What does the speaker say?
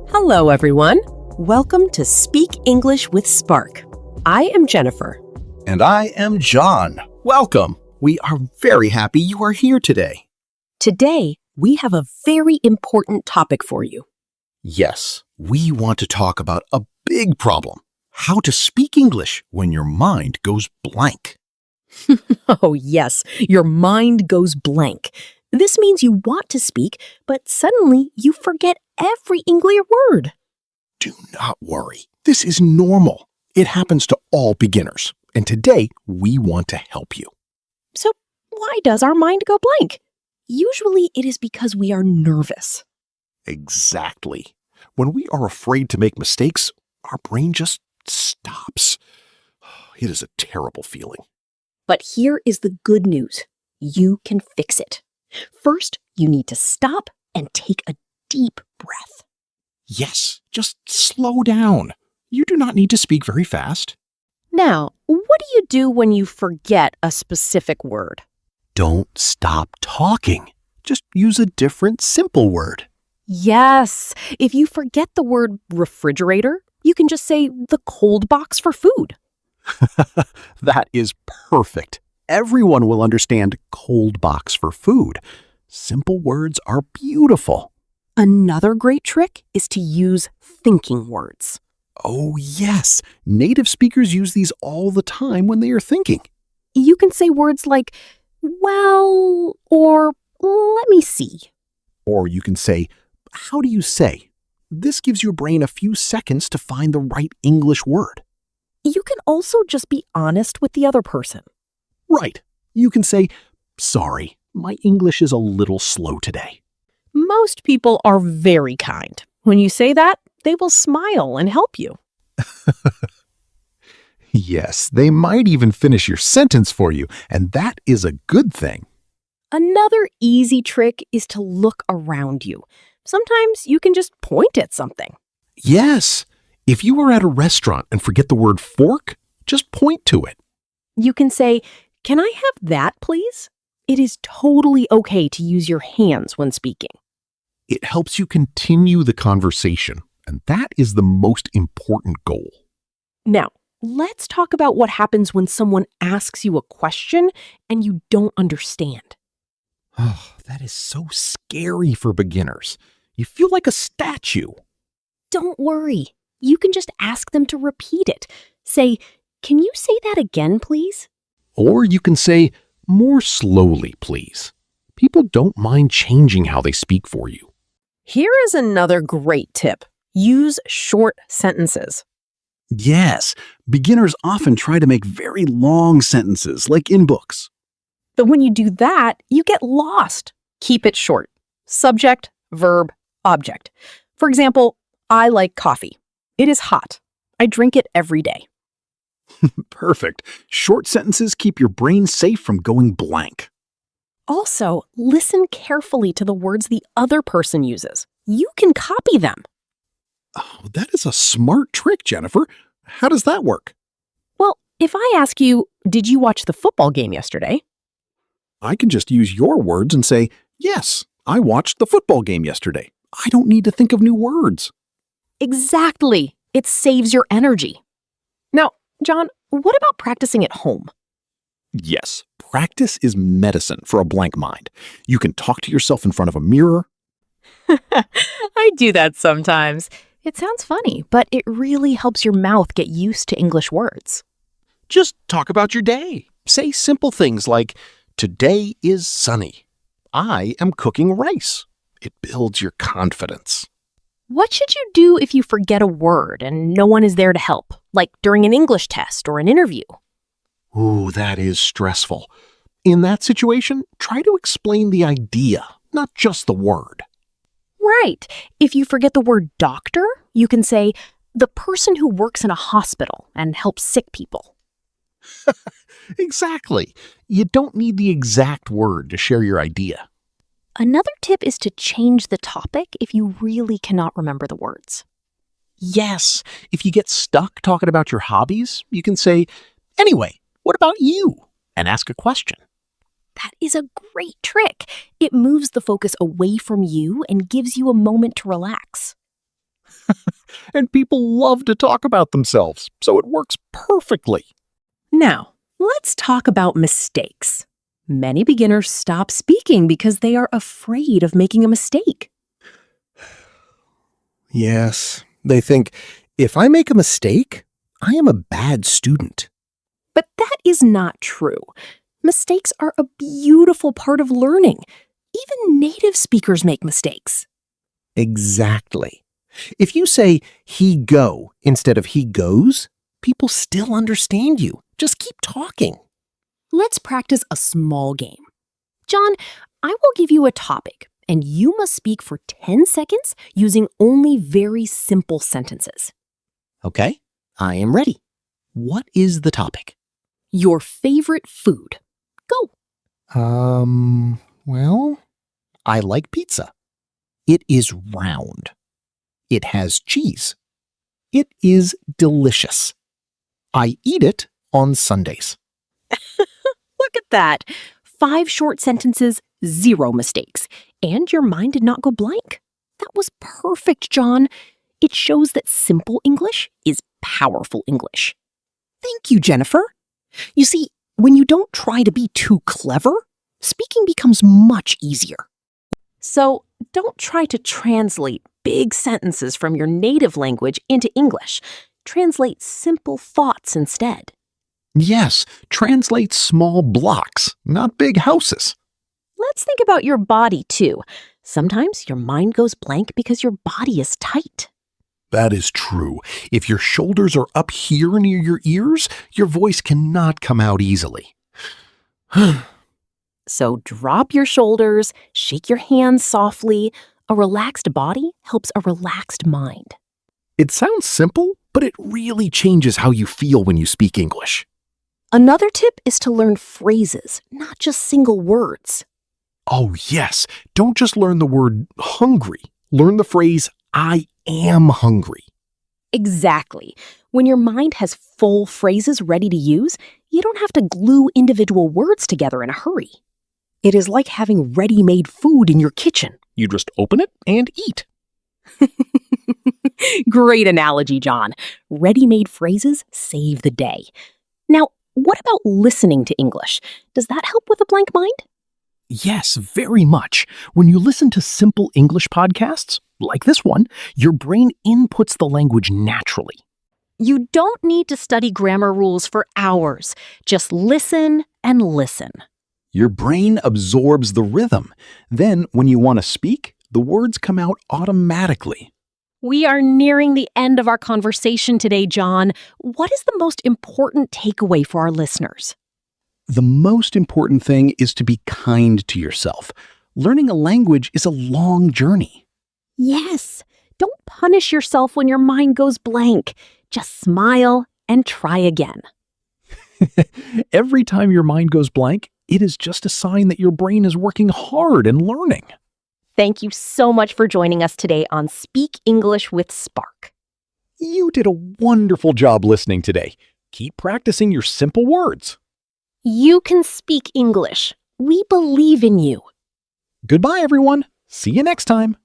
Hello, everyone. Welcome to Speak English with Spark. I am Jennifer. And I am John. Welcome. We are very happy you are here today. Today, we have a very important topic for you. Yes, we want to talk about a big problem. How to speak English when your mind goes blank. Oh, yes, your mind goes blank. This means you want to speak, but suddenly you forget every English word. Do not worry. This is normal. It happens to all beginners. And today, we want to help you. So, why does our mind go blank? Usually, it is because we are nervous. Exactly. When we are afraid to make mistakes, our brain just stops. It is a terrible feeling. But here is the good news. You can fix it. First, you need to stop and take a deep breath. Yes, just slow down. You do not need to speak very fast. Now, what do you do when you forget a specific word? Don't stop talking. Just use a different, simple word. Yes, if you forget the word refrigerator, you can just say the cold box for food. That is perfect. Everyone will understand cold box for food. Simple words are beautiful. Another great trick is to use thinking words. Oh, yes. Native speakers use these all the time when they are thinking. You can say words like, well, or let me see. Or you can say, how do you say? This gives your brain a few seconds to find the right English word. You can also just be honest with the other person. Right. You can say, sorry, my English is a little slow today. Most people are very kind. When you say that, they will smile and help you. Yes, they might even finish your sentence for you, and that is a good thing. Another easy trick is to look around you. Sometimes you can just point at something. Yes. If you are at a restaurant and forget the word fork, just point to it. You can say, "Can I have that, please?" It is totally okay to use your hands when speaking. It helps you continue the conversation, and that is the most important goal. Now, let's talk about what happens when someone asks you a question and you don't understand. Oh, that is so scary for beginners. You feel like a statue. Don't worry. You can just ask them to repeat it. Say, "Can you say that again, please?" Or you can say, more slowly, please. People don't mind changing how they speak for you. Here is another great tip. Use short sentences. Yes, beginners often try to make very long sentences, like in books. But when you do that, you get lost. Keep it short. Subject, verb, object. For example, I like coffee. It is hot. I drink it every day. Perfect. Short sentences keep your brain safe from going blank. Also, listen carefully to the words the other person uses. You can copy them. Oh, that is a smart trick, Jennifer. How does that work? Well, if I ask you, "Did you watch the football game yesterday?" I can just use your words and say, yes, I watched the football game yesterday. I don't need to think of new words. Exactly. It saves your energy. Now, John, what about practicing at home? Yes, practice is medicine for a blank mind. You can talk to yourself in front of a mirror. I do that sometimes. It sounds funny, but it really helps your mouth get used to English words. Just talk about your day. Say simple things like, today is sunny. I am cooking rice. It builds your confidence. What should you do if you forget a word and no one is there to help, like during an English test or an interview? Ooh, that is stressful. In that situation, try to explain the idea, not just the word. Right. If you forget the word doctor, you can say, "the person who works in a hospital and helps sick people." Exactly. You don't need the exact word to share your idea. Another tip is to change the topic if you really cannot remember the words. Yes, if you get stuck talking about your hobbies, you can say, anyway, what about you? And ask a question. That is a great trick. It moves the focus away from you and gives you a moment to relax. And people love to talk about themselves, so it works perfectly. Now, let's talk about mistakes. Many beginners stop speaking because they are afraid of making a mistake. Yes, they think, if I make a mistake, I am a bad student. But that is not true. Mistakes are a beautiful part of learning. Even native speakers make mistakes. Exactly. If you say, he go, instead of he goes, people still understand you. Just keep talking. Let's practice a small game. John, I will give you a topic, and you must speak for 10 seconds using only very simple sentences. Okay, I am ready. What is the topic? Your favorite food. Go. Well, I like pizza. It is round. It has cheese. It is delicious. I eat it on Sundays. Look at that. 5 short sentences, 0 mistakes. And your mind did not go blank. That was perfect, John. It shows that simple English is powerful English. Thank you, Jennifer. You see, when you don't try to be too clever, speaking becomes much easier. So don't try to translate big sentences from your native language into English. Translate simple thoughts instead. Yes, translate small blocks, not big houses. Let's think about your body, too. Sometimes your mind goes blank because your body is tight. That is true. If your shoulders are up here near your ears, your voice cannot come out easily. So drop your shoulders, shake your hands softly. A relaxed body helps a relaxed mind. It sounds simple, but it really changes how you feel when you speak English. Another tip is to learn phrases, not just single words. Oh, yes. Don't just learn the word hungry. Learn the phrase, I am hungry. Exactly. When your mind has full phrases ready to use, you don't have to glue individual words together in a hurry. It is like having ready-made food in your kitchen. You just open it and eat. Great analogy, John. Ready-made phrases save the day. Now, what about listening to English? Does that help with a blank mind? Yes, very much. When you listen to simple English podcasts, like this one, your brain inputs the language naturally. You don't need to study grammar rules for hours. Just listen and listen. Your brain absorbs the rhythm. Then, when you want to speak, the words come out automatically. We are nearing the end of our conversation today, John. What is the most important takeaway for our listeners? The most important thing is to be kind to yourself. Learning a language is a long journey. Yes. Don't punish yourself when your mind goes blank. Just smile and try again. Every time your mind goes blank, it is just a sign that your brain is working hard and learning. Thank you so much for joining us today on Speak English with Spark. You did a wonderful job listening today. Keep practicing your simple words. You can speak English. We believe in you. Goodbye, everyone. See you next time.